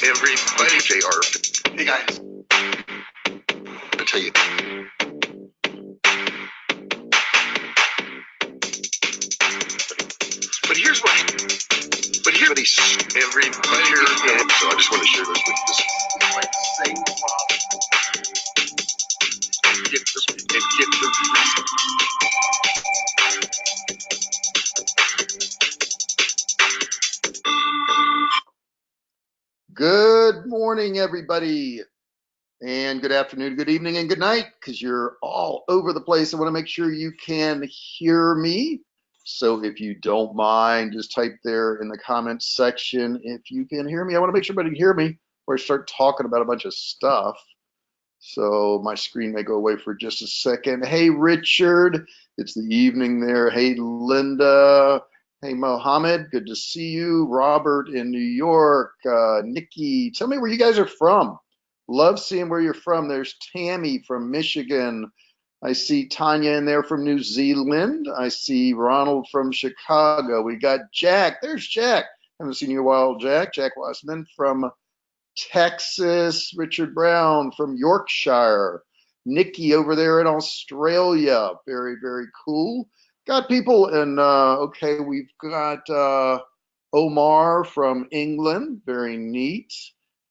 everybody, JR. Hey guys, I'll tell you. But here's everybody here. So I just want to share this with you. This is like the same get the reason. Good morning, everybody, and good afternoon, good evening, and good night, because you're all over the place. I want to make sure you can hear me. So if you don't mind, just type there in the comments section if you can hear me. I want to make sure everybody can hear me before I start talking about a bunch of stuff. So my screen may go away for just a second. Hey, Richard, it's the evening there. Hey, Linda. Hey, Mohammed, good to see you. Robert in New York. Nikki, tell me where you guys are from. Love seeing where you're from. There's Tammy from Michigan. I see Tanya in there from New Zealand. I see Ronald from Chicago. We got Jack. There's Jack. Haven't seen you in a while, Jack. Jack Wassman from Texas. Richard Brown from Yorkshire. Nikki over there in Australia. Very, very cool. Got people in, okay, we've got Omar from England. Very neat.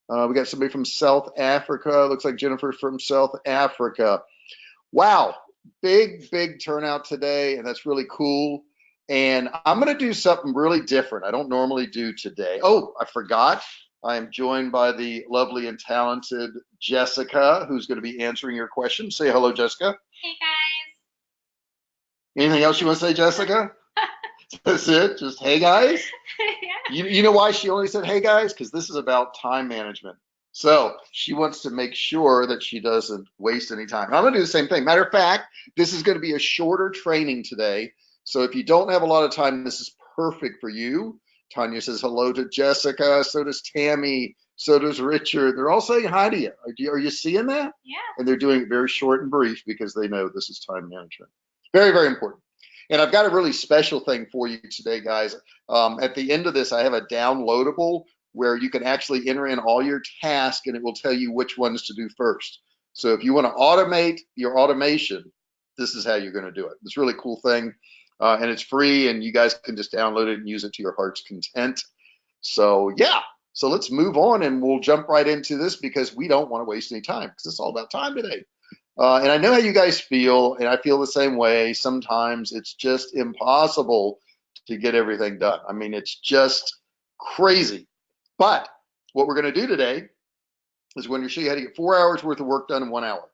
We got somebody from South Africa. Looks like Jennifer from South Africa. Wow, big turnout today, and that's really cool. And I'm going to do something really different. I don't normally do today. Oh, I forgot. I am joined by the lovely and talented Jessica, who's going to be answering your questions. Say hello, Jessica. Hey, guys. Anything else you want to say, Jessica? That's it? Just hey, guys? Yeah. You know why she only said hey, guys? Because this is about time management. So she wants to make sure that she doesn't waste any time. I'm going to do the same thing. Matter of fact, this is going to be a shorter training today. So if you don't have a lot of time, this is perfect for you. Tanya says hello to Jessica. So does Tammy. So does Richard. They're all saying hi to you. Are you seeing that? Yeah. And they're doing it very short and brief because they know this is time management. Very, very important. And I've got a really special thing for you today, guys. At the end of this, I have a downloadable where you can actually enter in all your tasks and it will tell you which ones to do first. So if you want to automate your automation, this is how you're going to do it. It's a really cool thing, and it's free, and you guys can just download it and use it to your heart's content. So yeah, so let's move on and we'll jump right into this because we don't want to waste any time because it's all about time today. And I know how you guys feel, and I feel the same way. Sometimes it's just impossible to get everything done. I mean, it's just crazy. But what we're going to do today is we're going to show you how to get 4 hours worth of work done in 1 hour.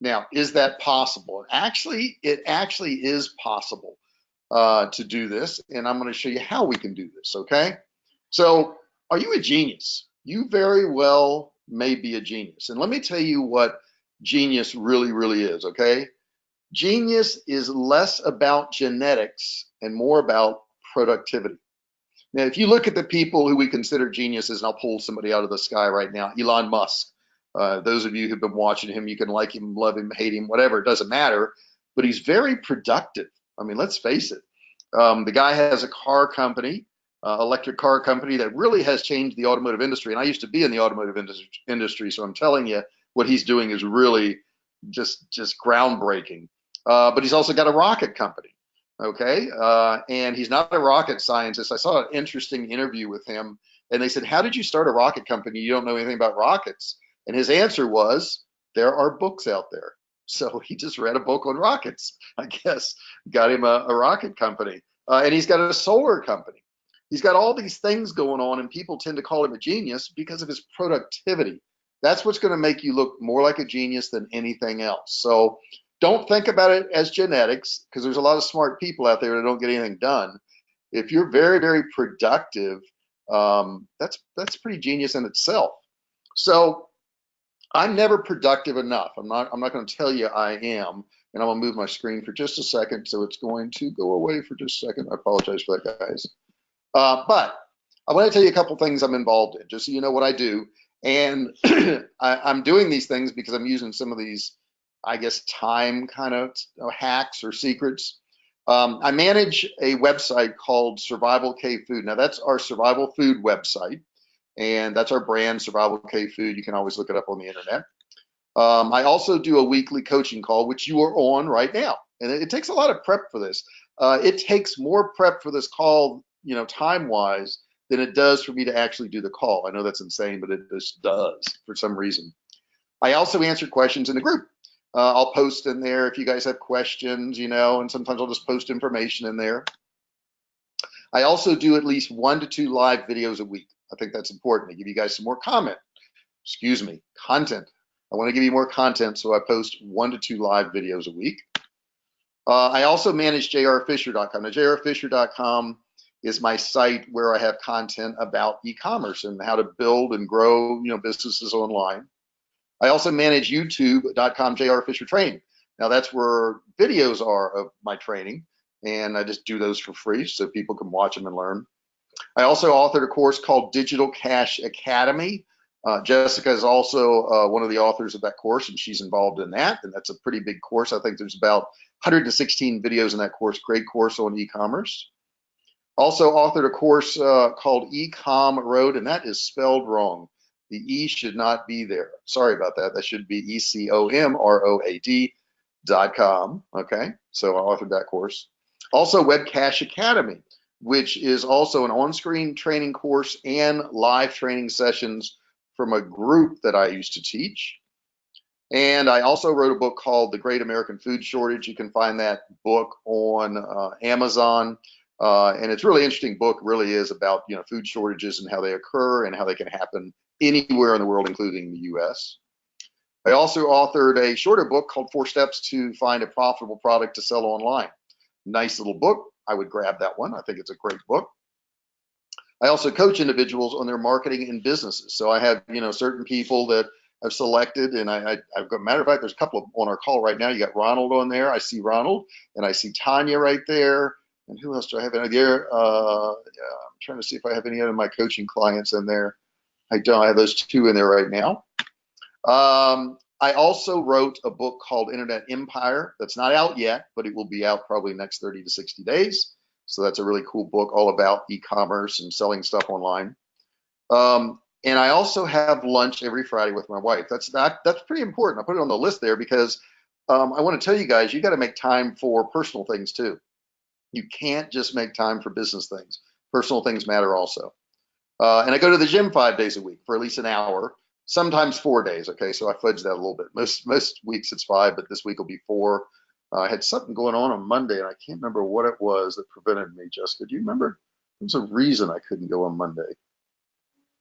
Now, is that possible? Actually, it actually is possible to do this, and I'm going to show you how we can do this, okay? So, are you a genius? You very well may be a genius. And let me tell you what genius really is, okay? Genius is less about genetics and more about productivity. Now, if you look at the people who we consider geniuses, and I'll pull somebody out of the sky right now, Elon Musk. Those of you who've been watching him, you can like him, love him, hate him, whatever, it doesn't matter. But he's very productive. I mean, let's face it. The guy has a car company, electric car company that really has changed the automotive industry. And I used to be in the automotive industry, so I'm telling you, what he's doing is really just groundbreaking. But he's also got a rocket company. Okay, and he's not a rocket scientist. I saw an interesting interview with him, and they said, how did you start a rocket company? You don't know anything about rockets. And his answer was, there are books out there. So he just read a book on rockets, I guess, got him a rocket company. And he's got a solar company. He's got all these things going on, and people tend to call him a genius because of his productivity. That's what's going to make you look more like a genius than anything else. So don't think about it as genetics, because there's a lot of smart people out there that don't get anything done. If you're very productive, that's pretty genius in itself. So I'm never productive enough. I'm not going to tell you I am, and I'm going to move my screen for just a second. So it's going to go away for just a second. I apologize for that, guys. But I want to tell you a couple things I'm involved in, just so you know what I do. And I'm doing these things because I'm using some of these, I guess, time kind of hacks or secrets. I manage a website called Survivalcave Food. Now, that's our survival food website. and that's our brand, Survivalcave Food. You can always look it up on the internet. I also do a weekly coaching call, which you are on right now, and it takes a lot of prep for this. It takes more prep for this call, time-wise, than it does for me to actually do the call. I know that's insane, but it just does for some reason. I also answer questions in the group. I'll post in there if you guys have questions, and sometimes I'll just post information in there. I also do at least 1 to 2 live videos a week. I think that's important to give you guys some more content. I want to give you more content, so I post 1 to 2 live videos a week. I also manage jrfisher.com. Now, jrfisher.com is my site where I have content about e-commerce and how to build and grow, businesses online. I also manage youtube.com jrfisher training. Now, that's where videos are of my training, and I just do those for free so people can watch them and learn. I also authored a course called Digital Cash Academy. Jessica is also one of the authors of that course, and she's involved in that, and that's a pretty big course. I think there's about 116 videos in that course. Great course on e-commerce. Also authored a course called Ecom Road, and that is spelled wrong. The E should not be there. Sorry about that. That should be ECOMROAD.com. Okay, so I authored that course. Also, Web Cash Academy, which is also an on-screen training course and live training sessions from a group that I used to teach. And I also wrote a book called The Great American Food Shortage. You can find that book on Amazon. And it's a really interesting book. It really is about food shortages and how they occur and how they can happen anywhere in the world, including the US. I also authored a shorter book called 4 Steps to Find a Profitable Product to Sell Online. Nice little book. I would grab that one. I think it's a great book. I also coach individuals on their marketing and businesses. So I have, certain people that I've selected, and I've got, matter of fact, there's a couple of on our call right now. You got Ronald on there. I see Ronald, and I see Tanya right there. And who else do I have in there? I'm trying to see if I have any of my coaching clients in there. I don't. I have those 2 in there right now. I also wrote a book called Internet Empire. That's not out yet, but it will be out probably next 30 to 60 days. So that's a really cool book all about e-commerce and selling stuff online. And I also have lunch every Friday with my wife. That's pretty important. I put it on the list there because I want to tell you guys, you got to make time for personal things too. You can't just make time for business things. Personal things matter also. And I go to the gym 5 days a week for at least an hour, sometimes 4 days. Okay, so I fudge that a little bit. Most weeks it's 5, but this week will be 4. I had something going on Monday, and I can't remember what it was that prevented me. Jessica, do you remember? There was a reason I couldn't go on Monday.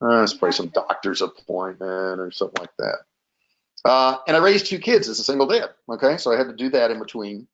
It's probably some doctor's appointment or something like that. And I raised 2 kids as a single dad. Okay, so I had to do that in between.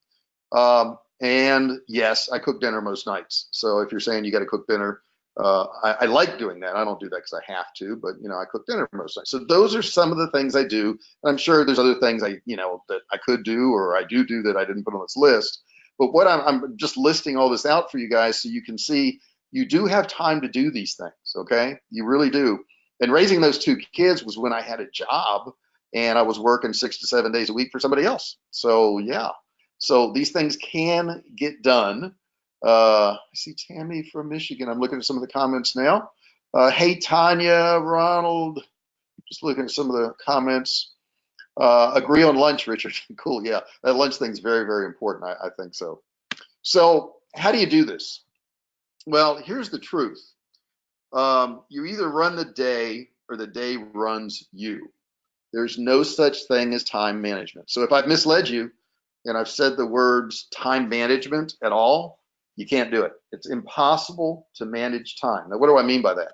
And yes, I cook dinner most nights. So if you're saying you got to cook dinner, I like doing that. I don't do that because I have to, but I cook dinner most nights. So those are some of the things I do. And I'm sure there's other things that I could do or I do that I didn't put on this list. But what I'm just listing all this out for you guys so you can see you do have time to do these things. Okay, you really do. And raising those 2 kids was when I had a job and I was working 6 to 7 days a week for somebody else. So yeah, so these things can get done. I see Tammy from Michigan. I'm looking at some of the comments now. Hey, Tanya, Ronald, just looking at some of the comments. Agree on lunch, Richard. Cool, yeah. That lunch thing's very, very important. I think so. So how do you do this? Well, here's the truth. You either run the day or the day runs you. There's no such thing as time management. So if I've misled you and I've said the words time management at all, you can't do it. It's impossible to manage time. Now, what do I mean by that?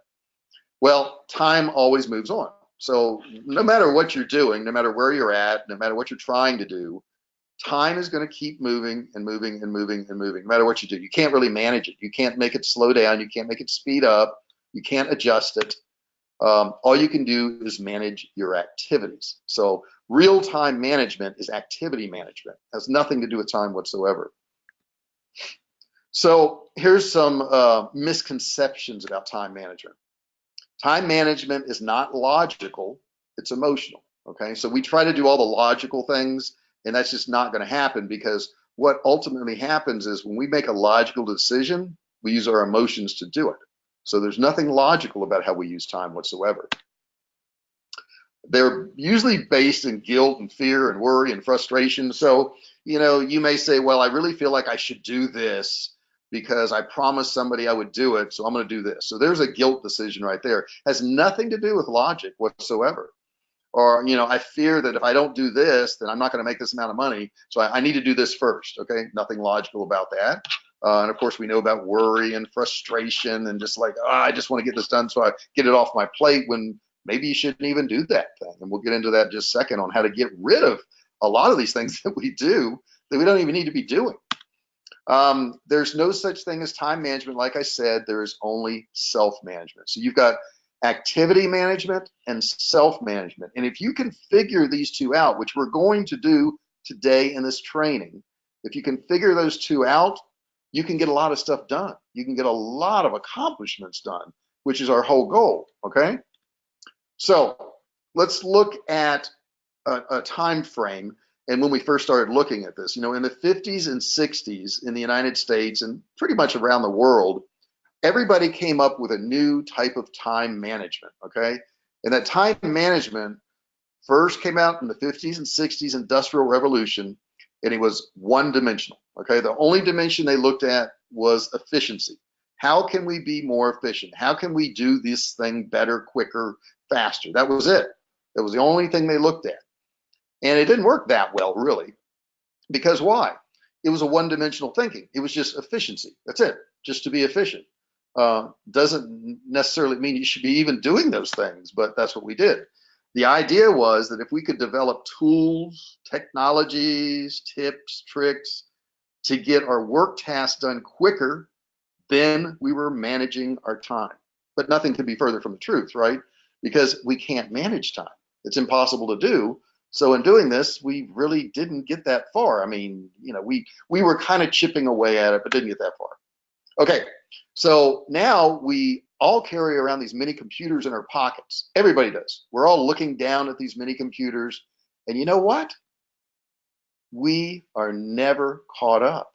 Well, time always moves on. So no matter what you're doing, no matter where you're at, no matter what you're trying to do, time is going to keep moving and moving and moving and moving, no matter what you do. You can't really manage it. You can't make it slow down. You can't make it speed up. You can't adjust it. All you can do is manage your activities. So real-time management is activity management. It has nothing to do with time whatsoever. So here's some misconceptions about time management. Time management is not logical, it's emotional, okay? So we try to do all the logical things, and that's just not gonna happen because what ultimately happens is when we make a logical decision, we use our emotions to do it. So there's nothing logical about how we use time whatsoever. They're usually based in guilt and fear and worry and frustration. So, you may say, well, I really feel like I should do this because I promised somebody I would do it, so I'm going to do this. So there's a guilt decision right there. Has nothing to do with logic whatsoever. Or, I fear that if I don't do this, then I'm not going to make this amount of money. So I need to do this first. Okay. Nothing logical about that. And of course, we know about worry and frustration and just like, I just want to get this done so I get it off my plate, when maybe you shouldn't even do that thing. And we'll get into that in just a second on how to get rid of a lot of these things that we do that we don't even need to be doing. There's no such thing as time management. Like I said, there is only self-management. So you've got activity management and self-management. And if you can figure these two out, which we're going to do today in this training, if you can figure those two out, you can get a lot of stuff done. You can get a lot of accomplishments done, which is our whole goal, okay? So let's look at a time frame. And when we first started looking at this, in the 50s and 60s in the United States and pretty much around the world, everybody came up with a new type of time management, okay? And that time management first came out in the 50s and 60s Industrial Revolution, and it was one-dimensional, okay? The only dimension they looked at was efficiency. How can we be more efficient? How can we do this thing better, quicker, faster? That was it. That was the only thing they looked at. And it didn't work that well, really, because why? It was a one-dimensional thinking. It was just efficiency. That's it, just to be efficient. Doesn't necessarily mean you should be even doing those things, but that's what we did. The idea was that if we could develop tools, technologies, tips, tricks to get our work tasks done quicker, then we were managing our time. But nothing could be further from the truth, right? Because we can't manage time. It's impossible to do. So in doing this, we really didn't get that far. I mean, we were kind of chipping away at it, but didn't get that far. Okay, so now we all carry around these mini computers in our pockets. Everybody does. We're all looking down at these mini computers. And you know what? We are never caught up.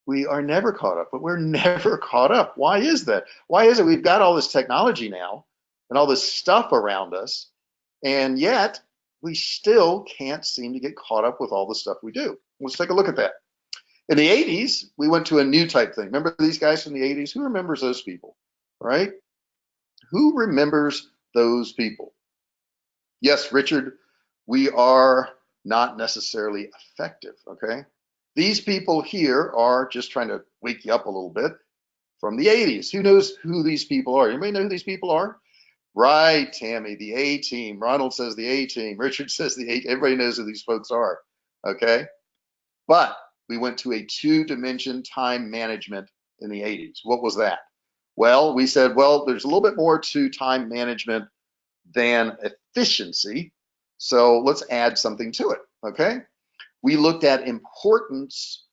We are never caught up, but we're never caught up. Why is that? Why is it we've got all this technology now and all this stuff around us, and yet we still can't seem to get caught up with all the stuff we do? Let's take a look at that. In the 80s, we went to a new type thing. Remember these guys from the 80s? Who remembers those people, right? Who remembers those people? Yes, Richard, we are not necessarily effective, okay? These people here are just trying to wake you up a little bit from the 80s. Who knows who these people are? Anybody know who these people are? Right, Tammy, the A-team. Ronald says the A-team. Richard says the A-team. Everybody knows who these folks are, okay? But we went to a two-dimension time management in the 80s. What was that? Well, we said, well, there's a little bit more to time management than efficiency. So let's add something to it, okay? We looked at importance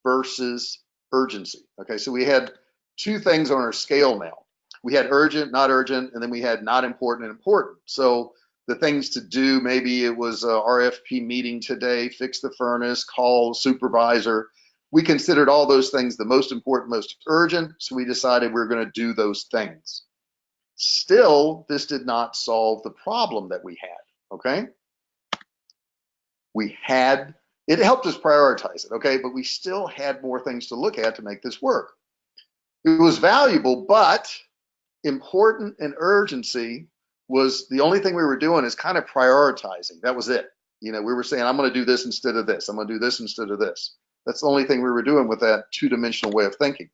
versus urgency. Okay, so we had two things on our scale now. We had urgent, not urgent, and then we had not important and important. So the things to do, maybe it was a RFP meeting today, fix the furnace, call supervisor. We considered all those things the most important, most urgent, so we decided we were going to do those things. Still, this did not solve the problem that we had, okay? It helped us prioritize it, okay? But we still had more things to look at to make this work. It was valuable, but important and urgency was the only thing we were doing is kind of prioritizing. That was it. We were saying, I'm going to do this instead of this. I'm going to do this instead of this. That's the only thing we were doing with that two-dimensional way of thinking.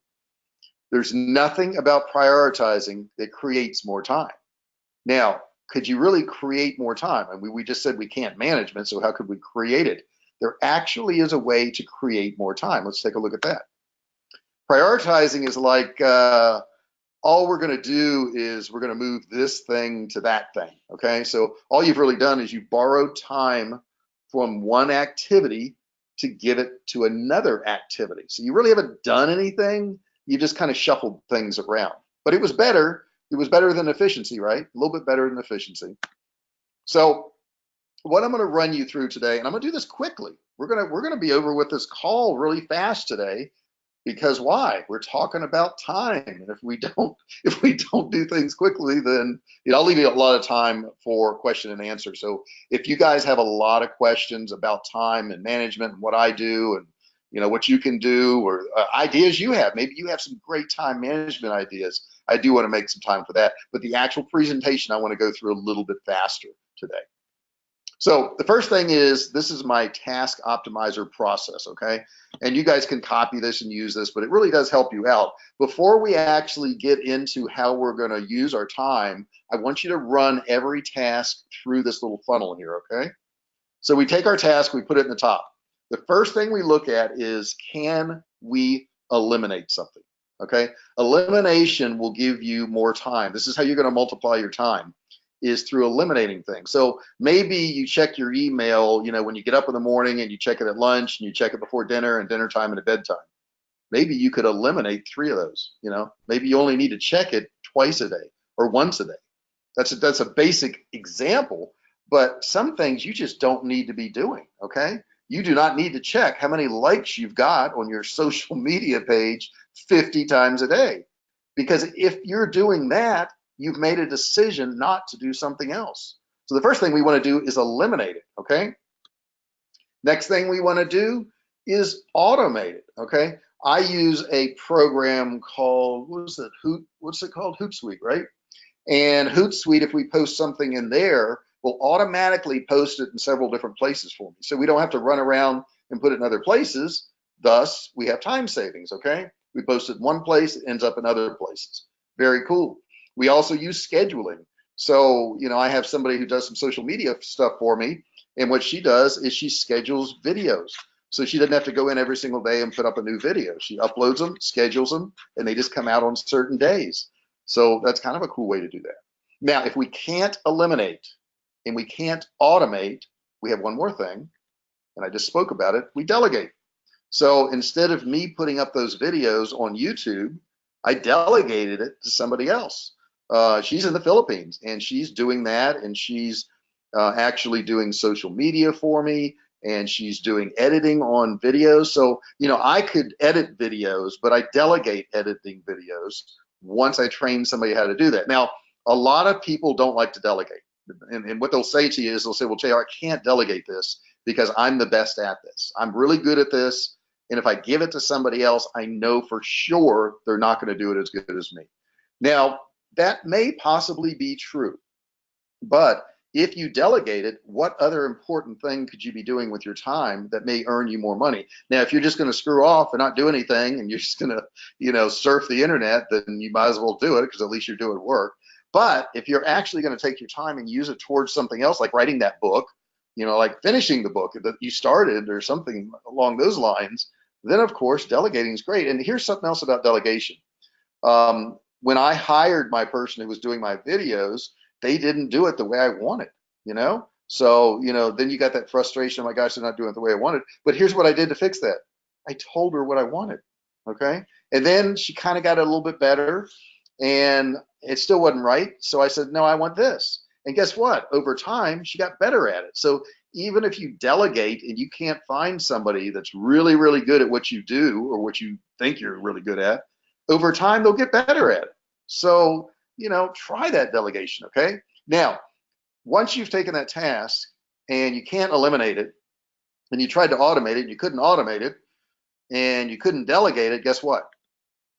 There's nothing about prioritizing that creates more time. Now, could you really create more time? I mean, we just said we can't management, so how could we create it? There actually is a way to create more time. Let's take a look at that. Prioritizing is like, all we're going to do is we're going to move this thing to that thing, okay? So all you've really done is you borrowed time from one activity to give it to another activity. So you really haven't done anything. You just kind of shuffled things around. But it was better. It was better than efficiency, right? A little bit better than efficiency. So what I'm going to run you through today, and I'm going to do this quickly. We're going to be over with this call really fast today. Because why? We're talking about time. And if we don't do things quickly, then I'll leave you a lot of time for question and answer. So if you guys have a lot of questions about time and management and what I do and what you can do or ideas you have, maybe you have some great time management ideas. I do want to make some time for that. But the actual presentation, I want to go through a little bit faster today. So the first thing is, this is my task optimizer process, okay? And you guys can copy this and use this, but it really does help you out. Before we actually get into how we're gonna use our time, I want you to run every task through this little funnel here, okay? So we take our task, we put it in the top. The first thing we look at is, can we eliminate something, okay? Elimination will give you more time. This is how you're gonna multiply your time, is through eliminating things. So maybe you check your email, when you get up in the morning, and you check it at lunch, and you check it before dinner and dinner time and at bedtime. Maybe you could eliminate 3 of those. Maybe you only need to check it twice a day or once a day. That's a basic example, but some things you just don't need to be doing, okay? You do not need to check how many likes you've got on your social media page 50 times a day, because if you're doing that, you've made a decision not to do something else. So the first thing we want to do is eliminate it, okay? Next thing we want to do is automate it, okay? I use a program called, what's it called? Hootsuite, right? And Hootsuite, if we post something in there, will automatically post it in several different places for me. So we don't have to run around and put it in other places. Thus, we have time savings, okay? We post it in one place, it ends up in other places. Very cool. We also use scheduling. So, I have somebody who does some social media stuff for me, and what she does is she schedules videos. So she doesn't have to go in every single day and put up a new video. She uploads them, schedules them, and they just come out on certain days. So that's kind of a cool way to do that. Now, if we can't eliminate and we can't automate, we have one more thing, and I just spoke about it, we delegate. So instead of me putting up those videos on YouTube, I delegated it to somebody else. She's in the Philippines, and she's doing that, and she's actually doing social media for me, and she's doing editing on videos. So, I could edit videos, but I delegate editing videos once I train somebody how to do that. Now, a lot of people don't like to delegate. And what they'll say to you is, they'll say, well, JR, I can't delegate this because I'm the best at this. I'm really good at this. And if I give it to somebody else, I know for sure they're not going to do it as good as me. Now, that may possibly be true, but if you delegate it, what other important thing could you be doing with your time that may earn you more money? Now, if you're just going to screw off and not do anything, and you're just going to, surf the internet, then you might as well do it, because at least you're doing work. But if you're actually going to take your time and use it towards something else, like writing that book, like finishing the book that you started or something along those lines, then of course delegating is great. And here's something else about delegation. When I hired my person who was doing my videos, they didn't do it the way I wanted, So, then you got that frustration, oh my gosh, they're not doing it the way I wanted. But here's what I did to fix that. I told her what I wanted, okay? And then she kind of got it a little bit better, and it still wasn't right. So I said, no, I want this. And guess what? Over time, she got better at it. So even if you delegate and you can't find somebody that's really, really good at what you do or what you think you're really good at, over time, they'll get better at it. So, try that delegation, okay? Now, once you've taken that task and you can't eliminate it, and you tried to automate it and you couldn't automate it, and you couldn't delegate it, guess what?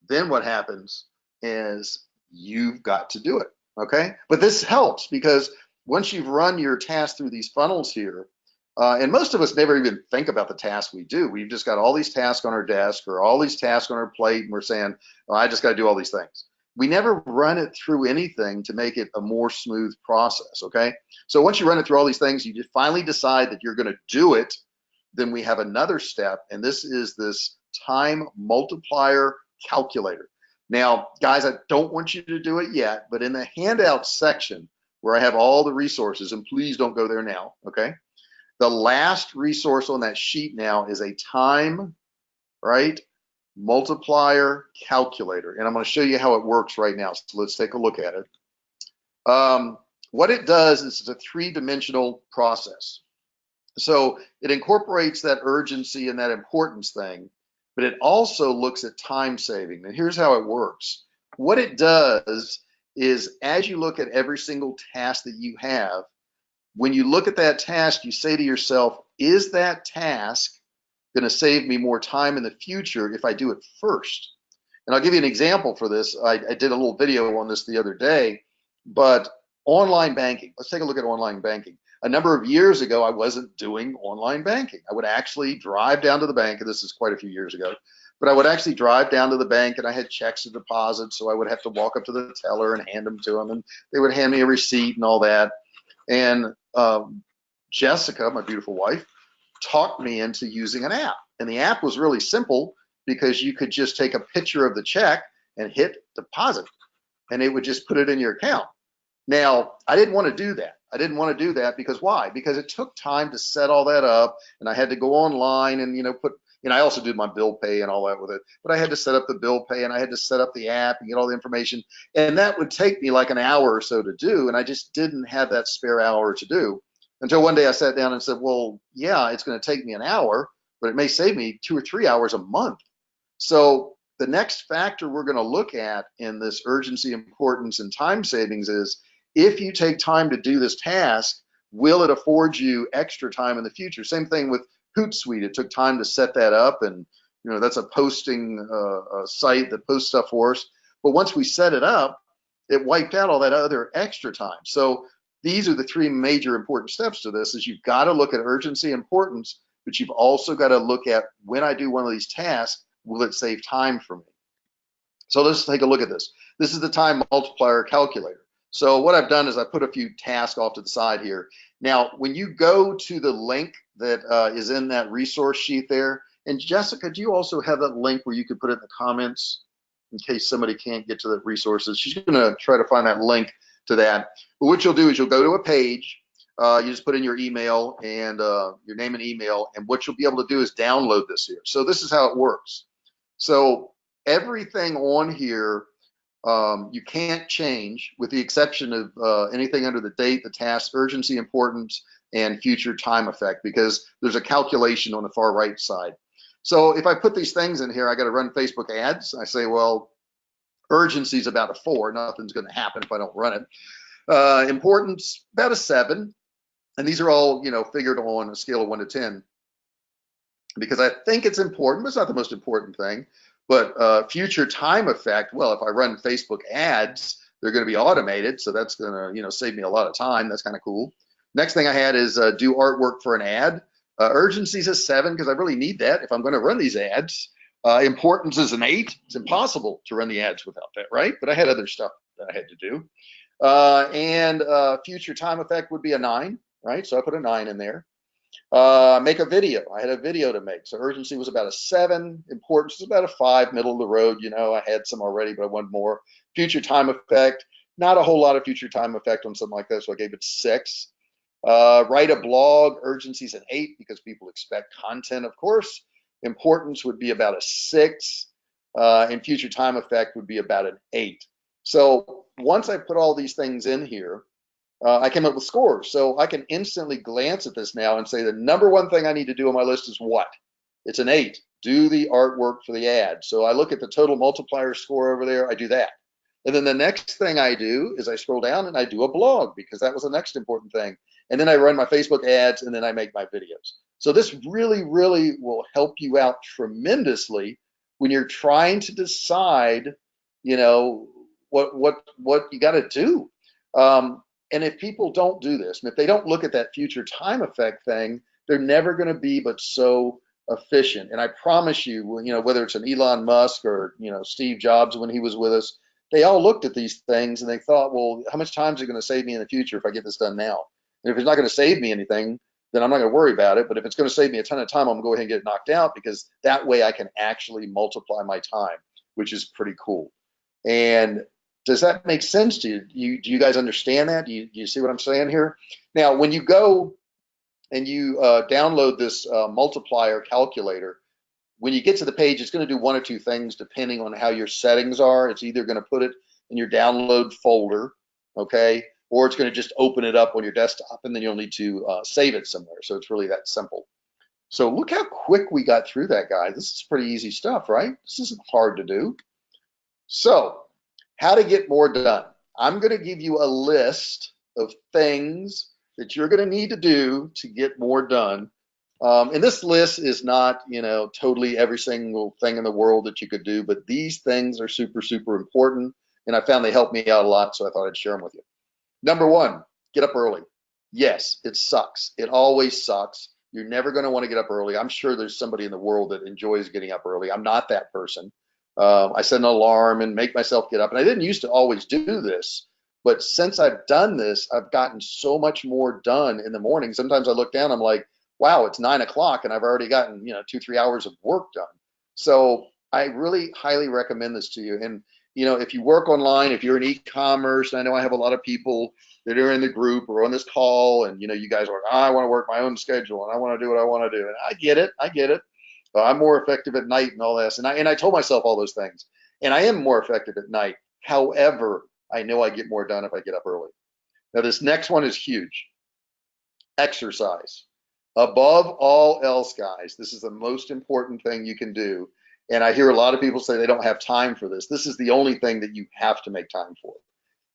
Then what happens is you've got to do it, okay? But this helps because once you've run your task through these funnels here, and most of us never even think about the tasks we do. We've just got all these tasks on our desk or all these tasks on our plate, and we're saying, oh, I just got to do all these things. We never run it through anything to make it a more smooth process, okay? So once you run it through all these things, you just finally decide that you're going to do it, then we have another step, and this is this time multiplier calculator. Now, guys, I don't want you to do it yet, but in the handout section where I have all the resources, and please don't go there now, okay? The last resource on that sheet now is a time, right, multiplier calculator. And I'm going to show you how it works right now. So let's take a look at it. What it does is it's a three-dimensional process. So it incorporates that urgency and that importance thing. but it also looks at time saving. And here's how it works. What it does is as you look at every single task that you have, when you look at that task, you say to yourself, is that task going to save me more time in the future if I do it first? And I'll give you an example for this. I did a little video on this the other day, but online banking. Let's take a look at online banking. A number of years ago, I wasn't doing online banking. I would actually drive down to the bank, and this is quite a few years ago, but I would actually drive down to the bank and I had checks to deposit, so I would have to walk up to the teller and hand them to them, and they would hand me a receipt and all that. And Jessica, my beautiful wife, talked me into using an app. And the app was really simple because you could just take a picture of the check and hit deposit, and it would just put it in your account. Now, I didn't want to do that. I didn't want to do that because why? Because it took time to set all that up, and I had to go online and put. I also did my bill pay and all that with it, but I had to set up the bill pay and I had to set up the app and get all the information, and that would take me like an hour or so to do, and I just didn't have that spare hour to do until one day I sat down and said, well, yeah, it's going to take me an hour, but it may save me 2 or 3 hours a month. So the next factor we're going to look at in this urgency, importance, and time savings is if you take time to do this task, will it afford you extra time in the future? Same thing with Hootsuite. It took time to set that up, and that's a posting a site that posts stuff for us. But once we set it up, it wiped out all that other extra time. So these are the three major important steps to this: is you've got to look at urgency, importance, but you've also got to look at, when I do one of these tasks, will it save time for me? So let's take a look at this. This is the time multiplier calculator. So what I've done is I put a few tasks off to the side here. Now, when you go to the link that is in that resource sheet there, and Jessica, do you also have that link where you could put it in the comments in case somebody can't get to the resources? She's going to try to find that link to that. But what you'll do is you'll go to a page, you just put in your email and your name and email, and what you'll be able to do is download this here. So this is how it works. So everything on here you can't change, with the exception of anything under the date, the task, urgency, importance, and future time effect, because there's a calculation on the far right side. So if I put these things in here, I got to run Facebook ads. I say, well, urgency is about a 4. Nothing's going to happen if I don't run it. Importance, about a 7. And these are all, figured on a scale of 1 to 10, because I think it's important, but it's not the most important thing. But future time effect, well, if I run Facebook ads, they're going to be automated, so that's going to save me a lot of time. That's kind of cool. Next thing I had is do artwork for an ad. Urgency is a 7 because I really need that if I'm going to run these ads. Importance is an 8. It's impossible to run the ads without that, right? But I had other stuff that I had to do. And future time effect would be a 9, right? So I put a 9 in there. Make a video. I had a video to make. So urgency was about a 7. Importance was about a 5, middle of the road. I had some already, but I wanted more. Future time effect, not a whole lot of future time effect on something like this, so I gave it 6. Write a blog, urgency is an 8 because people expect content, of course. Importance would be about a 6. And future time effect would be about an 8. So once I put all these things in here, I came up with scores. So I can instantly glance at this now and say the number one thing I need to do on my list is what? It's an 8. Do the artwork for the ad. So I look at the total multiplier score over there. I do that. And then the next thing I do is I scroll down and I do a blog, because that was the next important thing. And then I run my Facebook ads, and then I make my videos. So this really, really will help you out tremendously when you're trying to decide, what you got to do. And if people don't do this, and if they don't look at that future time effect thing, they're never going to be but so efficient. And I promise you, whether it's an Elon Musk or, Steve Jobs when he was with us, they all looked at these things and they thought, well, how much time is it going to save me in the future if I get this done now? And if it's not going to save me anything, then I'm not going to worry about it. But if it's going to save me a ton of time, I'm going to go ahead and get it knocked out, because that way I can actually multiply my time, which is pretty cool. And does that make sense to you? Do you guys understand that? Do you see what I'm saying here? Now, when you go and you download this multiplier calculator, when you get to the page, it's going to do one or two things depending on how your settings are. It's either going to put it in your download folder, okay, or it's going to just open it up on your desktop, and then you'll need to save it somewhere. So it's really that simple. So look how quick we got through that, guys. This is pretty easy stuff, right? This isn't hard to do. So how to get more done. I'm going to give you a list of things that you're going to need to do to get more done. And this list is not, totally every single thing in the world that you could do, but these things are super, super important. And I found they helped me out a lot, so I thought I'd share them with you. Number one, get up early. Yes, it sucks. It always sucks. You're never going to want to get up early. I'm sure there's somebody in the world that enjoys getting up early. I'm not that person. I set an alarm and make myself get up. And I didn't used to always do this, but since I've done this, I've gotten so much more done in the morning. Sometimes I look down, I'm like, wow, it's 9 o'clock and I've already gotten, 2, 3 hours of work done. So I really highly recommend this to you. And, if you work online, if you're in e-commerce, and I know I have a lot of people that are in the group or on this call, and, you guys are like, I want to work my own schedule and I want to do what I want to do. And I get it. I get it. I'm more effective at night and all this. And I told myself all those things. And I am more effective at night. However, I know I get more done if I get up early. Now, this next one is huge. Exercise. Above all else, guys, this is the most important thing you can do. And I hear a lot of people say they don't have time for this. This is the only thing that you have to make time for.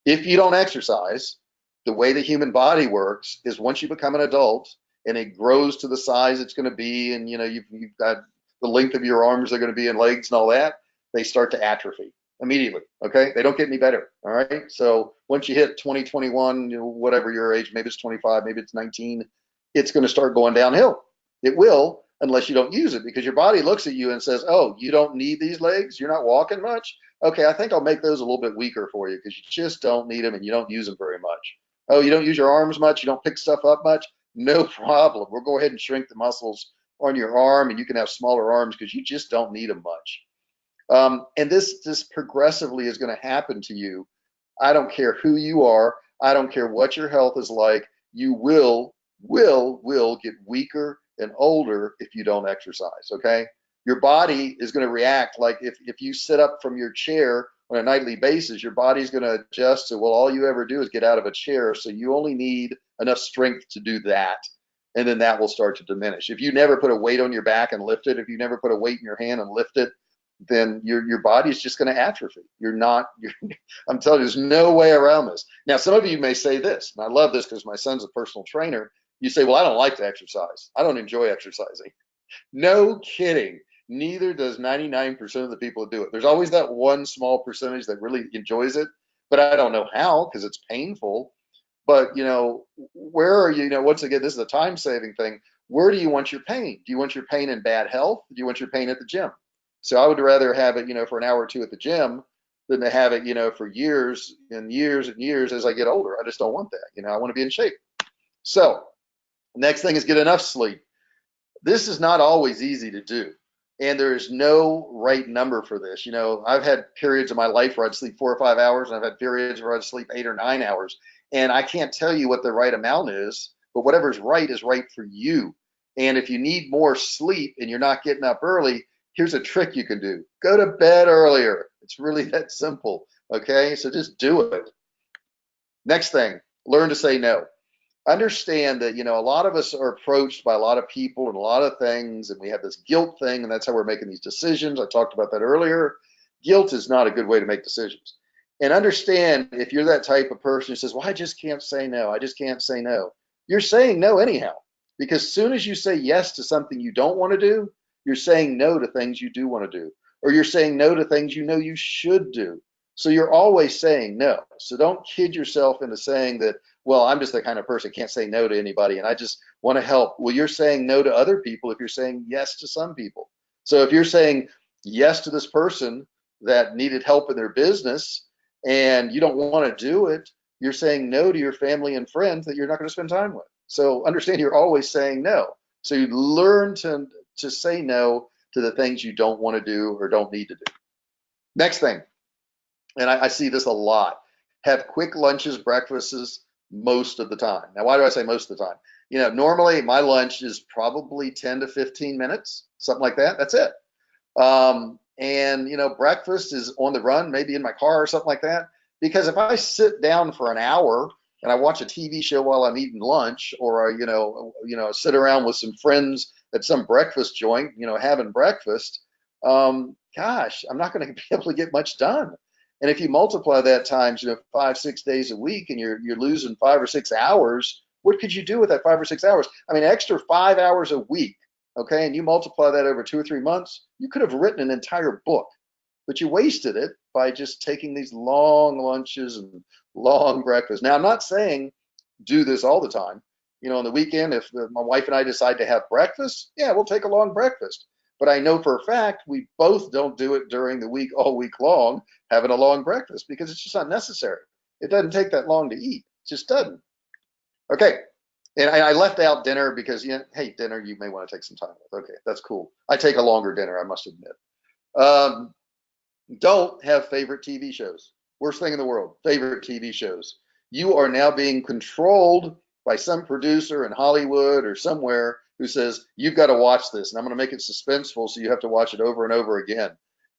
If you don't exercise, the way the human body works is once you become an adult and it grows to the size it's going to be, and you've got the length of your arms are going to be and legs and all that, they start to atrophy immediately. Okay, they don't get any better. All right, so once you hit 20, 21, whatever your age, maybe it's 25, maybe it's 19, it's going to start going downhill. It will, unless you don't use it, because your body looks at you and says, oh, you don't need these legs, you're not walking much. Okay, I think I'll make those a little bit weaker for you because you just don't need them and you don't use them very much. Oh, you don't use your arms much, you don't pick stuff up much? No problem. We'll go ahead and shrink the muscles on your arm and you can have smaller arms because you just don't need them much. And this progressively is going to happen to you. I don't care who you are. I don't care what your health is like. You will get weaker and older if you don't exercise. Okay. Your body is going to react like if you sit up from your chair on a nightly basis, your body's going to adjust to, well, all you ever do is get out of a chair. So you only need enough strength to do that. And then that will start to diminish. If you never put a weight on your back and lift it, if you never put a weight in your hand and lift it, then your body is just going to atrophy. I'm telling you, there's no way around this. Now, some of you may say this, and I love this because my son's a personal trainer. You say, well, I don't like to exercise. I don't enjoy exercising. No kidding. Neither does 99% of the people that do it. There's always that one small percentage that really enjoys it, but I don't know how because it's painful. But, where are you? Once again, this is a time saving thing. Where do you want your pain? Do you want your pain in bad health? Do you want your pain at the gym? So I would rather have it, for an hour or two at the gym than to have it, for years and years and years as I get older. I just don't want that. I want to be in shape. So next thing is get enough sleep. This is not always easy to do. And there is no right number for this. I've had periods of my life where I'd sleep 4 or 5 hours, and I've had periods where I'd sleep 8 or 9 hours. And I can't tell you what the right amount is, but whatever's right is right for you. And if you need more sleep and you're not getting up early, here's a trick you can do. Go to bed earlier. It's really that simple. Okay, so just do it. Next thing, learn to say no. Understand that a lot of us are approached by a lot of people and a lot of things, and we have this guilt thing, and that's how we're making these decisions. I talked about that earlier. Guilt is not a good way to make decisions. And understand, if you're that type of person who says, well, I just can't say no, I just can't say no, you're saying no anyhow, because as soon as you say yes to something you don't want to do, you're saying no to things you do want to do, or you're saying no to things you should do. So you're always saying no. So don't kid yourself into saying that, well, I'm just the kind of person can't say no to anybody and I just want to help. Well, you're saying no to other people if you're saying yes to some people. So if you're saying yes to this person that needed help in their business and you don't want to do it, you're saying no to your family and friends that you're not going to spend time with. So understand you're always saying no. So you learn to say no to the things you don't want to do or don't need to do. Next thing, and I see this a lot, have quick lunches, breakfasts most of the time. Now, why do I say most of the time? Normally my lunch is probably 10 to 15 minutes, something like that. That's it. And breakfast is on the run, maybe in my car or something like that. Because if I sit down for an hour and I watch a TV show while I'm eating lunch, or I, sit around with some friends at some breakfast joint, having breakfast, gosh, I'm not going to be able to get much done. And if you multiply that times, 5, 6 days a week, and you're losing 5 or 6 hours, what could you do with that 5 or 6 hours? I mean, extra 5 hours a week, okay, and you multiply that over 2 or 3 months, you could have written an entire book, but you wasted it by just taking these long lunches and long breakfasts. Now, I'm not saying do this all the time. On the weekend, if my wife and I decide to have breakfast, yeah, we'll take a long breakfast. But I know for a fact we both don't do it during the week, all week long, having a long breakfast, because it's just not necessary. It doesn't take that long to eat. It just doesn't. Okay. And I left out dinner because, hey, dinner, you may want to take some time with. Okay, that's cool. I take a longer dinner, I must admit. Um, don't have favorite TV shows. Worst thing in the world, favorite TV shows. You are now being controlled by some producer in Hollywood or somewhere who says, you've got to watch this, and I'm going to make it suspenseful so you have to watch it over and over again.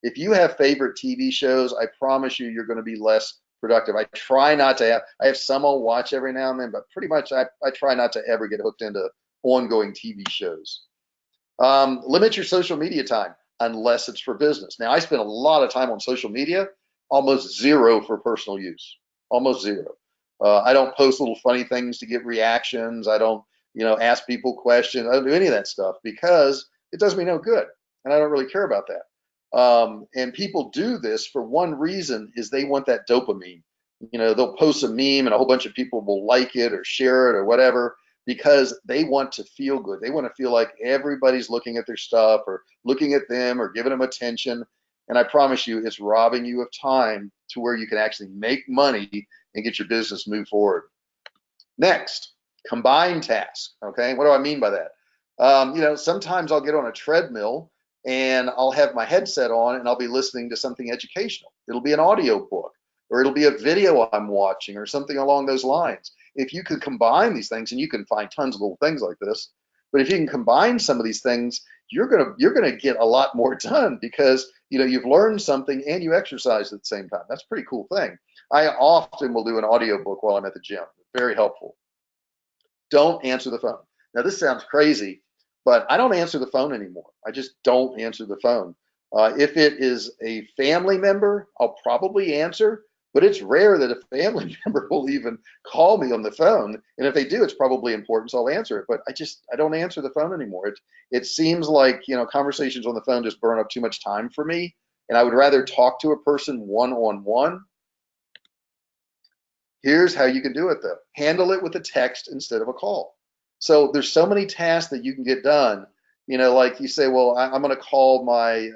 If you have favorite TV shows, I promise you're going to be less productive. I try not to I have some I'll watch every now and then, but pretty much I try not to ever get hooked into ongoing TV shows. Limit your social media time unless it's for business. Now, I spend a lot of time on social media, almost zero for personal use, almost zero. I don't post little funny things to get reactions. I don't, ask people questions. I don't do any of that stuff because it does me no good, and I don't really care about that. And people do this for one reason: is they want that dopamine. They'll post a meme and a whole bunch of people will like it or share it or whatever, because they want to feel good. They want to feel like everybody's looking at their stuff or looking at them or giving them attention. And I promise you, it's robbing you of time to where you can actually make money and get your business move forward. Next, combine tasks. Okay, what do I mean by that? Sometimes I'll get on a treadmill and I'll have my headset on and I'll be listening to something educational. It'll be an audio book, or it'll be a video I'm watching, or something along those lines. If you could combine these things, and you can find tons of little things like this, but if you can combine some of these things, you're gonna get a lot more done, because you've learned something and you exercise at the same time. That's a pretty cool thing. I often will do an audio book while I'm at the gym. Very helpful. Don't answer the phone. Now, this sounds crazy, but I don't answer the phone anymore. I just don't answer the phone. If it is a family member, I'll probably answer, but it's rare that a family member will even call me on the phone. And if they do, it's probably important, so I'll answer it. But I don't answer the phone anymore. It seems like, conversations on the phone just burn up too much time for me. And I would rather talk to a person one-on-one. Here's how you can do it, though. Handle it with a text instead of a call. So there's so many tasks that you can get done. Like you say, well, I'm going to call my,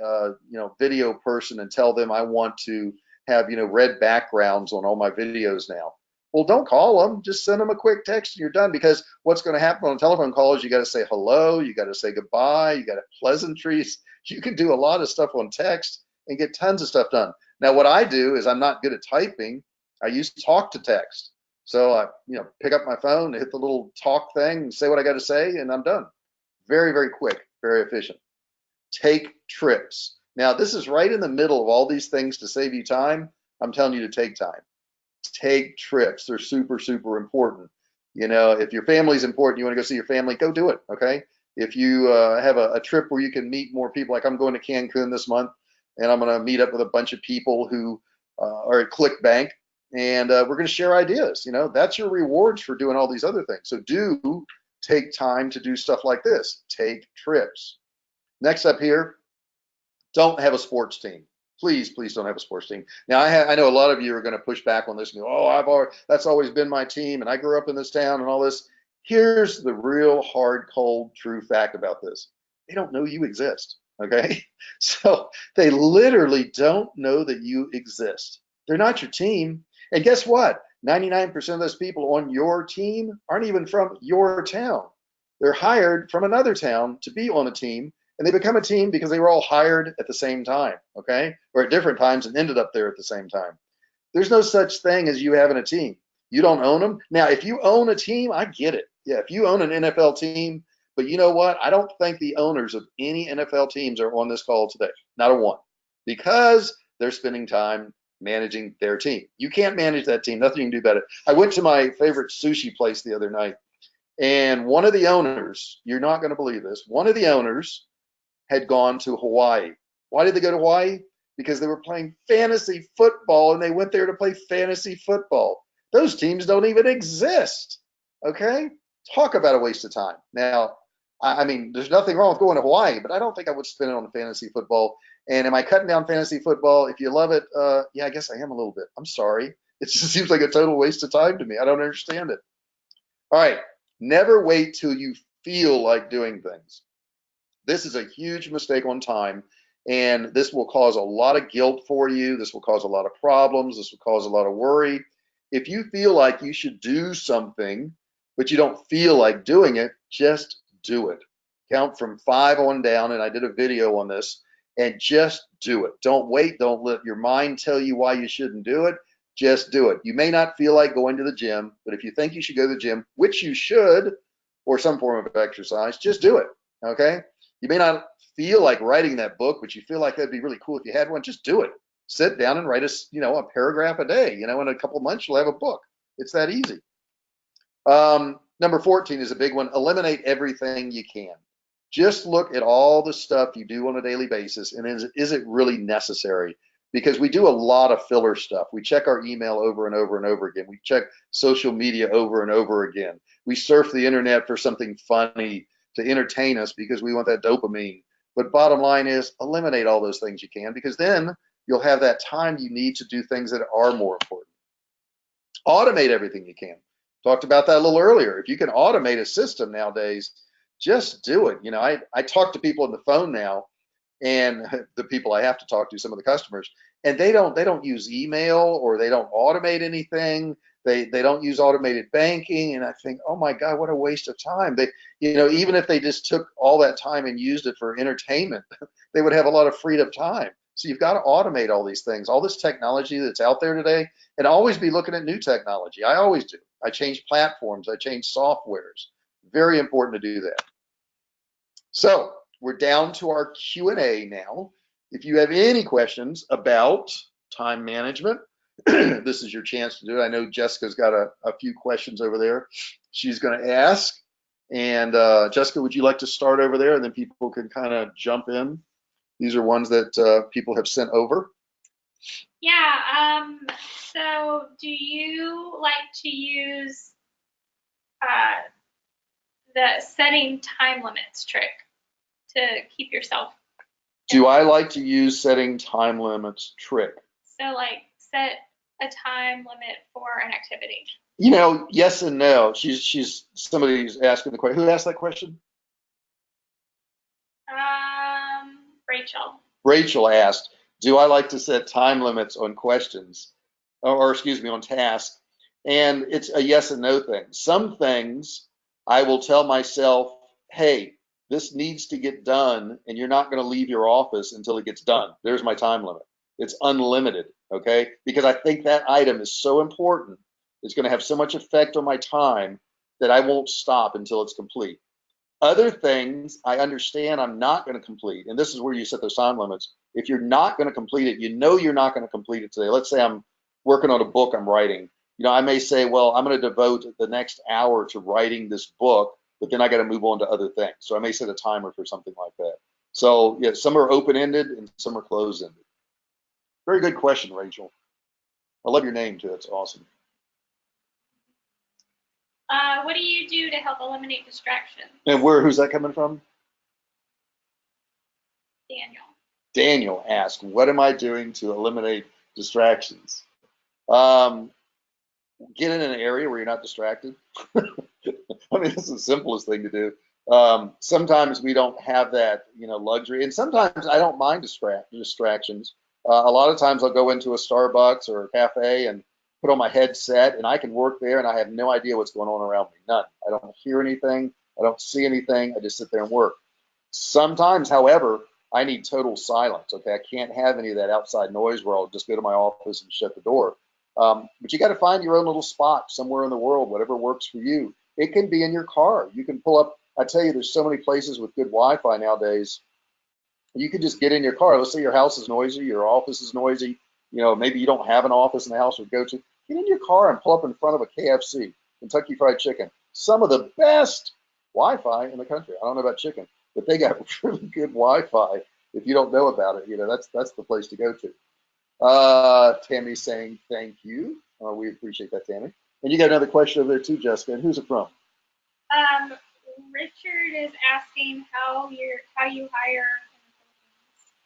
video person and tell them I want to have, red backgrounds on all my videos now. Well, don't call them. Just send them a quick text and you're done, because what's going to happen on a telephone call is you got to say hello, you got to say goodbye, you got to have pleasantries. You can do a lot of stuff on text and get tons of stuff done. Now, what I do is I'm not good at typing. I use talk to text. So I, pick up my phone, hit the little talk thing, say what I got to say, and I'm done. Very, very quick, very efficient. Take trips. Now, this is right in the middle of all these things to save you time. I'm telling you to take time. Take trips. They're super, super important. If your family's important, you want to go see your family, go do it. Okay. If you have a trip where you can meet more people, like I'm going to Cancun this month, and I'm going to meet up with a bunch of people who are at ClickBank, and we're going to share ideas. That's your rewards for doing all these other things. So do take time to do stuff like this. Take trips. Next up here, don't have a sports team. Please, please don't have a sports team. Now, I know a lot of you are going to push back on this and go, oh, that's always been my team, and I grew up in this town and all this. Here's the real hard, cold, true fact about this. They don't know you exist, okay? So they literally don't know that you exist. They're not your team. And guess what? 99% of those people on your team aren't even from your town. They're hired from another town to be on a team, and they become a team because they were all hired at the same time, okay? Or at different times and ended up there at the same time. There's no such thing as you having a team. You don't own them. Now, if you own a team, I get it. Yeah, if you own an NFL team, but you know what? I don't think the owners of any NFL teams are on this call today. Not a one. Because they're spending time managing their team. You can't manage that team. Nothing you can do about it. I went to my favorite sushi place the other night, And one of the owners, you're not going to believe this, one of the owners had gone to Hawaii. Why did they go to Hawaii? Because they were playing fantasy football and they went there to play fantasy football. Those teams don't even exist. Okay? Talk about a waste of time. Now, I mean, there's nothing wrong with going to Hawaii, but I don't think I would spend it on fantasy football. And am I cutting down fantasy football? If you love it, yeah, I guess I am a little bit. I'm sorry. It just seems like a total waste of time to me. I don't understand it. All right. Never wait till you feel like doing things. This is a huge mistake on time, and this will cause a lot of guilt for you. This will cause a lot of problems. This will cause a lot of worry. If you feel like you should do something, but you don't feel like doing it, just do it. Count from 5 on down, and I did a video on this, and just do it. Don't wait. Don't let your mind tell you why you shouldn't do it. Just do it. You may not feel like going to the gym, but if you think you should go to the gym, which you should, or some form of exercise, just do it. Okay? You may not feel like writing that book, but you feel like that'd be really cool if you had one. Just do it. Sit down and write a paragraph a day. In a couple of months, you'll have a book. It's that easy. Number 14 is a big one. Eliminate everything you can. Just look at all the stuff you do on a daily basis, and is it really necessary? Because we do a lot of filler stuff. We check our email over and over and over again. We check social media over and over again. We surf the internet for something funny to entertain us because we want that dopamine. But bottom line is eliminate all those things you can, because then you'll have that time you need to do things that are more important. Automate everything you can. Talked about that a little earlier. If you can automate a system nowadays, just do it. I talk to people on the phone now, and the people I have to talk to, some of the customers, and they don't use email, or they don't automate anything. They don't use automated banking, and I think, oh my God, what a waste of time. Even if they just took all that time and used it for entertainment, they would have a lot of freed up time. So you've got to automate all these things, all this technology that's out there today, and always be looking at new technology. I always do. I change platforms, I change softwares. Very important to do that. So we're down to our Q&A now. If you have any questions about time management, this is your chance to do it. I know Jessica's got a few questions over there she's going to ask. And Jessica, would you like to start over there, and then people can kind of jump in? These are ones that people have sent over. Yeah. So do you like to use the setting time limits trick to keep yourself? Do I like to use setting time limits trick? So like set a time limit for an activity. Yes and no. She's somebody's asking the question. Who asked that question? Rachel. Rachel asked, do I like to set time limits on questions, or excuse me, on tasks? And it's a yes and no thing. Some things I will tell myself, hey, this needs to get done, and you're not going to leave your office until it gets done. There's my time limit. It's unlimited, okay? Because I think that item is so important. It's going to have so much effect on my time that I won't stop until it's complete. Other things I understand I'm not going to complete, and this is where you set those time limits. If you're not going to complete it, you're not going to complete it today. Let's say I'm working on a book I'm writing. I may say, well, I'm going to devote the next hour to writing this book, but then I got to move on to other things. So I may set a timer for something like that. So yeah, some are open-ended and some are closed-ended. Very good question, Rachel. I love your name too. That's awesome. What do you do to help eliminate distractions? And who's that coming from? Daniel. Daniel asked, what am I doing to eliminate distractions? Get in an area where you're not distracted. I mean, that's the simplest thing to do. Sometimes we don't have that, luxury, and sometimes I don't mind distractions. A lot of times I'll go into a Starbucks or a cafe and put on my headset, and I can work there, and I have no idea what's going on around me. None. I don't hear anything. I don't see anything. I just sit there and work. Sometimes, however, I need total silence. Okay, I can't have any of that outside noise where I'll just go to my office and shut the door. But you got to find your own little spot somewhere in the world, whatever works for you. It can be in your car. You can pull up. I tell you, there's so many places with good Wi-Fi nowadays. You can just get in your car. Let's say your house is noisy, your office is noisy. Maybe you don't have an office in the house to go to. Get in your car and pull up in front of a KFC, Kentucky Fried Chicken. some of the best Wi-Fi in the country. I don't know about chicken, but they got really good Wi-Fi. If you don't know about it, that's the place to go to. Tammy's saying thank you. We appreciate that, Tammy. And you got another question over there too, Jessica. And who's it from? Richard is asking how you hire in the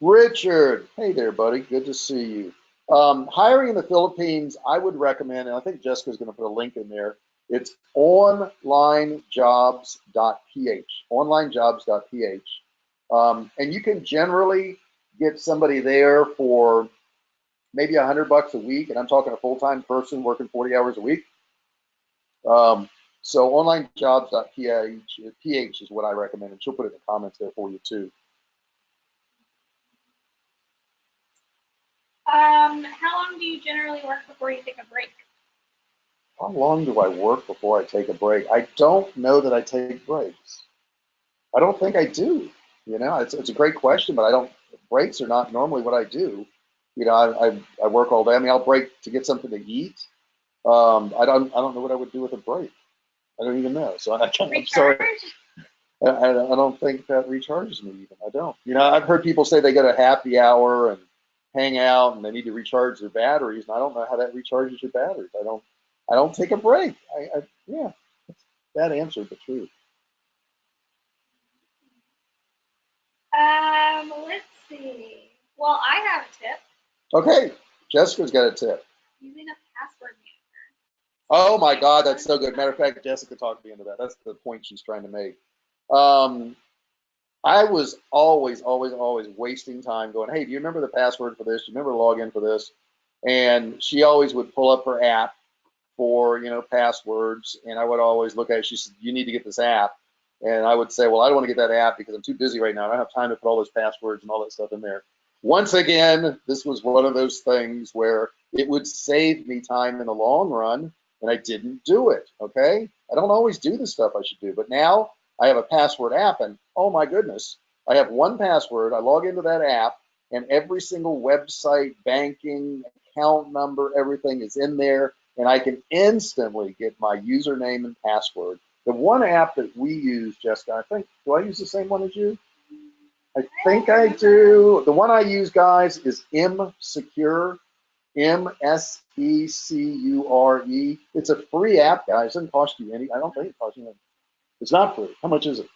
Philippines. Richard, hey there, buddy. Good to see you. Hiring in the Philippines, I would recommend, and I think Jessica's going to put a link in there. It's onlinejobs.ph. Onlinejobs.ph. And you can generally get somebody there for maybe $100 a week, and I'm talking a full-time person working 40 hours a week. So onlinejobs.ph is what I recommend, and she'll put it in the comments there for you too. How long do you generally work before you take a break? How long do I work before I take a break? I don't know that I take breaks. I don't think I do. It's a great question, but I don't. Breaks are not normally what I do. I work all day. I mean, I'll break to get something to eat. I don't know what I would do with a break. I don't even know. So I'm sorry. I don't think that recharges me even. I don't. I've heard people say they go to happy hour and hang out and they need to recharge their batteries, and I don't know how that recharges your batteries. I don't take a break. Yeah, that answered the truth. Let's see. Well, I have a tip. Okay, Jessica's got a tip. Using a password manager. Oh my God, that's so good. Matter of fact, Jessica talked me into that. That's the point she's trying to make. I was always wasting time going, hey, do you remember the password for this? Do you remember the login for this? And she always would pull up her app for, passwords. And I would always look at it. She said, you need to get this app. And I would say, well, I don't want to get that app because I'm too busy right now. I don't have time to put all those passwords and all that stuff in there. Once again, this was one of those things where it would save me time in the long run, and I didn't do it, okay? I don't always do the stuff I should do, but now I have a password app, and oh my goodness, I have one password. I log into that app, and every single website, banking, account number, everything is in there, and I can instantly get my username and password. The one app that we use, Jessica, do I use the same one as you? I think I do. The one I use, guys, is MSecure, MSECURE. It's a free app, guys. It doesn't cost you any. I don't think it costs you anything. It's not free. How much is it?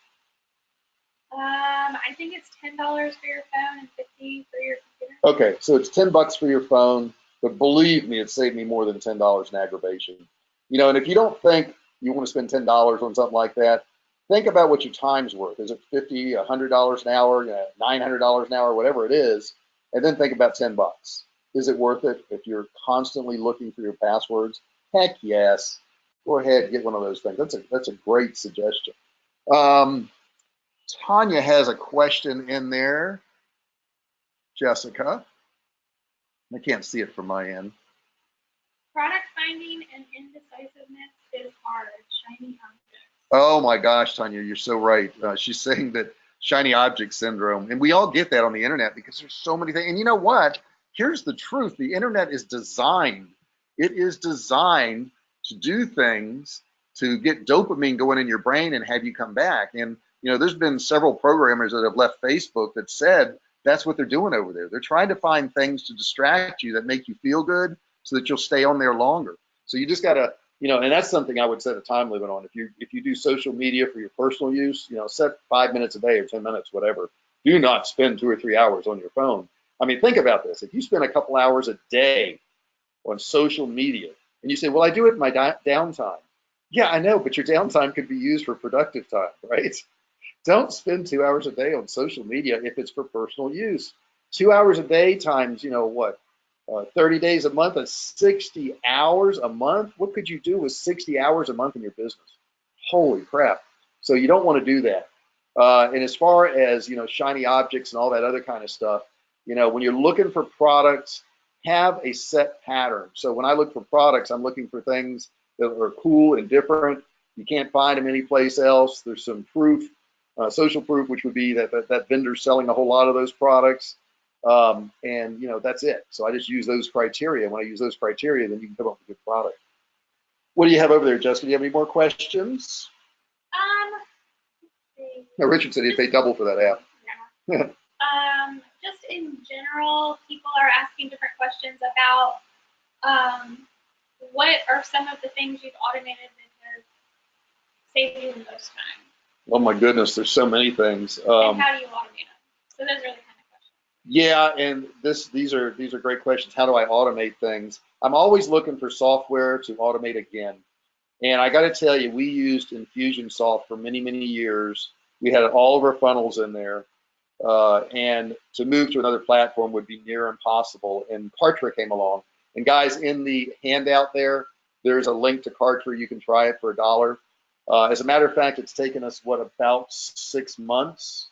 I think it's $10 for your phone and $50 for your computer. Okay, so it's $10 for your phone, but believe me, it saved me more than $10 in aggravation. And if you don't think you want to spend $10 on something like that, think about what your time's worth. Is it $50, $100 an hour, $900 an hour, whatever it is, and then think about $10. Is it worth it if you're constantly looking for your passwords? Heck yes. Go ahead and get one of those things. That's a great suggestion. Tanya has a question in there. Jessica, I can't see it from my end. Product finding and indecisiveness is hard. Shiny objects. Oh my gosh, Tanya, you're so right. She's saying that shiny object syndrome, and we all get that on the internet because there's so many things. And you know what? Here's the truth. The internet is designed. It is designed to do things to get dopamine going in your brain and have you come back. And there's been several programmers that have left Facebook that said that's what they're doing over there. They're trying to find things to distract you that make you feel good so that you'll stay on there longer. So you just got to, and that's something I would set a time limit on. If you do social media for your personal use, set 5 minutes a day or 10 minutes, whatever. Do not spend 2 or 3 hours on your phone. I mean, think about this. If you spend a couple hours a day on social media and you say, well, I do it in my downtime. Yeah, I know, but your downtime could be used for productive time, right? Don't spend 2 hours a day on social media if it's for personal use. 2 hours a day times, 30 days a month is 60 hours a month. What could you do with 60 hours a month in your business? Holy crap. So you don't want to do that. And as far as, shiny objects and all that other kind of stuff, when you're looking for products, have a set pattern. So when I look for products, I'm looking for things that are cool and different. You can't find them anyplace else. There's some proof, social proof, which would be that vendor's selling a whole lot of those products. And that's it. So I just use those criteria. When I use those criteria, then you can come up with a good product. What do you have over there, Jessica? Do you have any more questions? Let's see. No, Richard said he'd pay double for that app. Yeah. Just in general, people are asking different questions about what are some of the things you've automated that have saved you the most time? Oh my goodness, there's so many things. And how do you automate them? So those are the kind of questions. Yeah, and these are great questions. How do I automate things? I'm always looking for software to automate again. And I got to tell you, we used Infusionsoft for many, many years. We had all of our funnels in there. And to move to another platform would be near impossible. And Kartra came along. And guys, in the handout there, there's a link to Kartra. You can try it for $1. As a matter of fact, it's taken us, what, about 6 months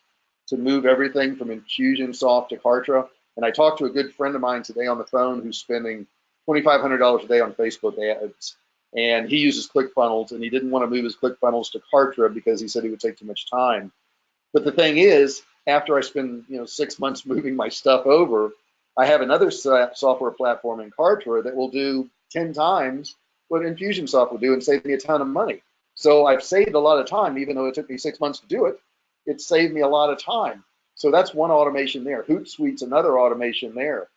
to move everything from Infusionsoft to Kartra. And I talked to a good friend of mine today on the phone who's spending $2,500 a day on Facebook ads. And he uses ClickFunnels, and he didn't want to move his ClickFunnels to Kartra because he said it would take too much time. But the thing is, after I spend 6 months moving my stuff over, I have another software platform in Kartra that will do 10 times what Infusionsoft will do and save me a ton of money. So I've saved a lot of time, even though it took me 6 months to do it. It saved me a lot of time. So that's one automation there. Hootsuite's another automation there.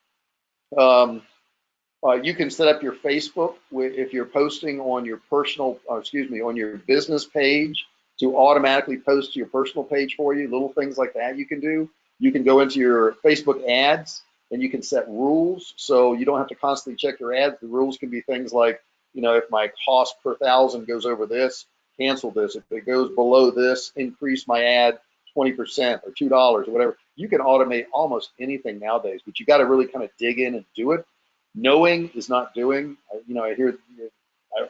You can set up your Facebook if you're posting on your on your business page to automatically post to your personal page for you. Little things like that you can do. You can go into your Facebook ads and you can set rules so you don't have to constantly check your ads. The rules can be things like, if my cost per thousand goes over this, cancel this. If it goes below this, increase my ad 20% or $2 or whatever. You can automate almost anything nowadays, but you got to really kind of dig in and do it. Knowing is not doing.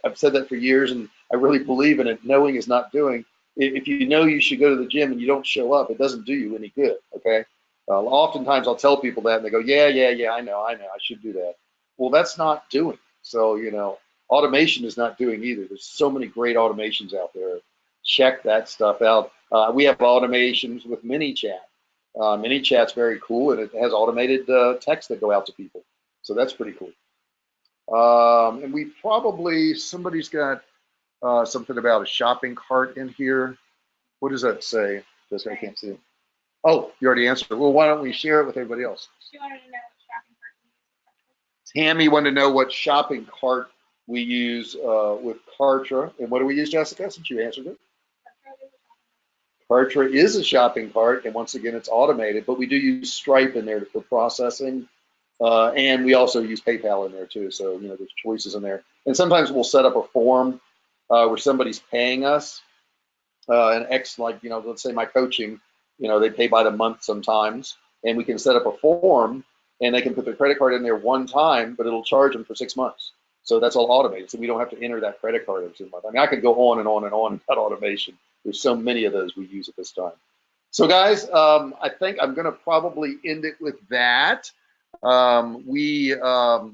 I've said that for years, and I really believe in it. Knowing is not doing. If you know you should go to the gym and you don't show up, it doesn't do you any good. Okay. Oftentimes I'll tell people that, and they go, "Yeah, I know, I should do that." Well, that's not doing. So automation is not doing either. There's so many great automations out there. Check that stuff out. We have automations with ManyChat. ManyChat's very cool, and it has automated text that go out to people. So that's pretty cool. And somebody's got something about a shopping cart in here. What does that say? I can't see it. Oh, you already answered it. Well, why don't we share it with everybody else? She wanted to know what shopping cart we use. Tammy wanted to know what shopping cart we use with Kartra. And what do we use, Jessica, since you answered it? Kartra is a shopping cart, and once again, it's automated, but we do use Stripe in there for processing. And we also use PayPal in there too. So, there's choices in there. And sometimes we'll set up a form where somebody's paying us let's say my coaching, they pay by the month sometimes, and we can set up a form and they can put their credit card in there one time, but it'll charge them for 6 months. So that's all automated. So we don't have to enter that credit card every month. I mean, I could go on and on and on about automation. There's so many of those we use at this time. So guys, I think I'm going to probably end it with that. We are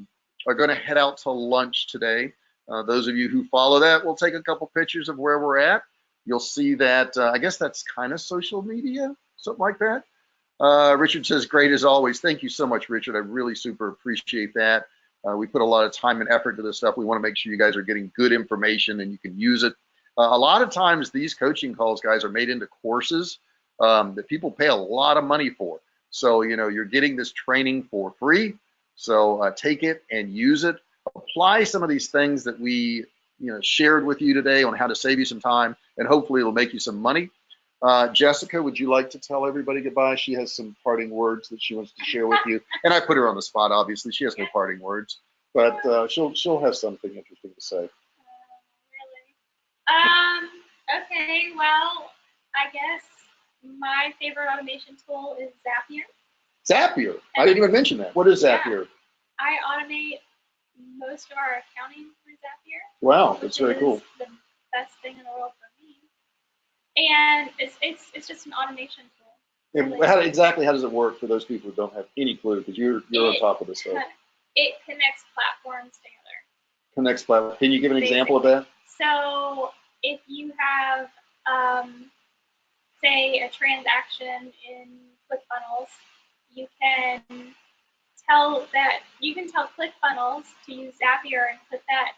going to head out to lunch today. Those of you who follow that, we'll take a couple pictures of where we're at. You'll see that, I guess that's kind of social media, something like that. Richard says, great as always. Thank you so much, Richard. I really super appreciate that. We put a lot of time and effort into this stuff. We want to make sure you guys are getting good information and you can use it. A lot of times these coaching calls, guys, are made into courses that people pay a lot of money for. So, you're getting this training for free. So take it and use it. Apply some of these things that we, shared with you today on how to save you some time, and hopefully it'll make you some money. Jessica, would you like to tell everybody goodbye? She has some parting words that she wants to share with you. And I put her on the spot, obviously. She has no parting words, but she'll have something interesting to say. Really? Okay, well, I guess my favorite automation tool is Zapier. Zapier? I didn't even mention that. What is Zapier? I automate most of our accounting through Zapier. Wow, that's very cool. The best thing in the world for me. And it's just an automation tool. Really. How does it work for those people who don't have any clue? Because you're on top of this stuff. It connects platforms together. Connects platforms. Can you give an example of that? So if you have, say, a transaction in ClickFunnels, you can tell ClickFunnels to use Zapier and put that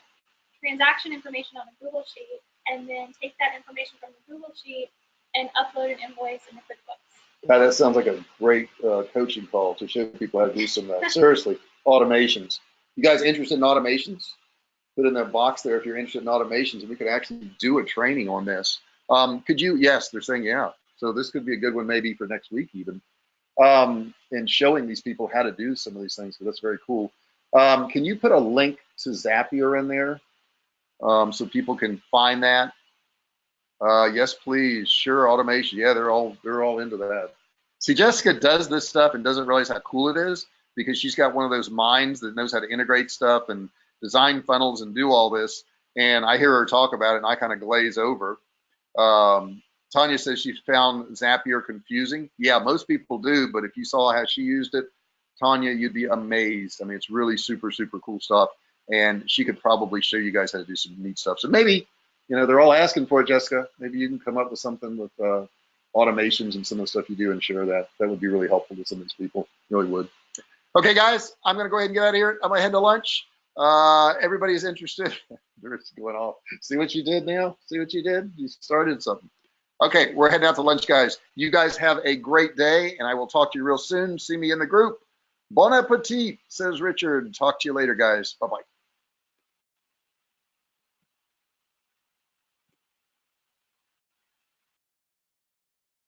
transaction information on a Google sheet, and then take that information from the Google sheet and upload an invoice in the QuickBooks. Yeah, that sounds like a great coaching call to show people how to do some of that. Seriously, automations. You guys interested in automations? Put in that box there if you're interested in automations, and we could actually do a training on this. Could you? Yes, they're saying yeah. So this could be a good one maybe for next week even. And showing these people how to do some of these things. So that's very cool. Can you put a link to Zapier in there so people can find that? Yes, please. Sure, automation. Yeah, they're all into that. See, Jessica does this stuff and doesn't realize how cool it is because she's got one of those minds that knows how to integrate stuff and design funnels and do all this. And I hear her talk about it, and I kind of glaze over. Tanya says she found Zapier confusing. Yeah, most people do, but if you saw how she used it, Tanya, you'd be amazed. I mean, it's really super, super cool stuff. And she could probably show you guys how to do some neat stuff. So maybe, they're all asking for it, Jessica. Maybe you can come up with something with automations and some of the stuff you do and share that. That would be really helpful to some of these people. Really would. Okay, guys, I'm going to go ahead and get out of here. I'm going to head to lunch. Everybody's interested. They're going off. See what you did now? See what you did? You started something. Okay, we're heading out to lunch, guys. You guys have a great day, and I will talk to you real soon. See me in the group. Bon appetit, says Richard. Talk to you later, guys. Bye-bye.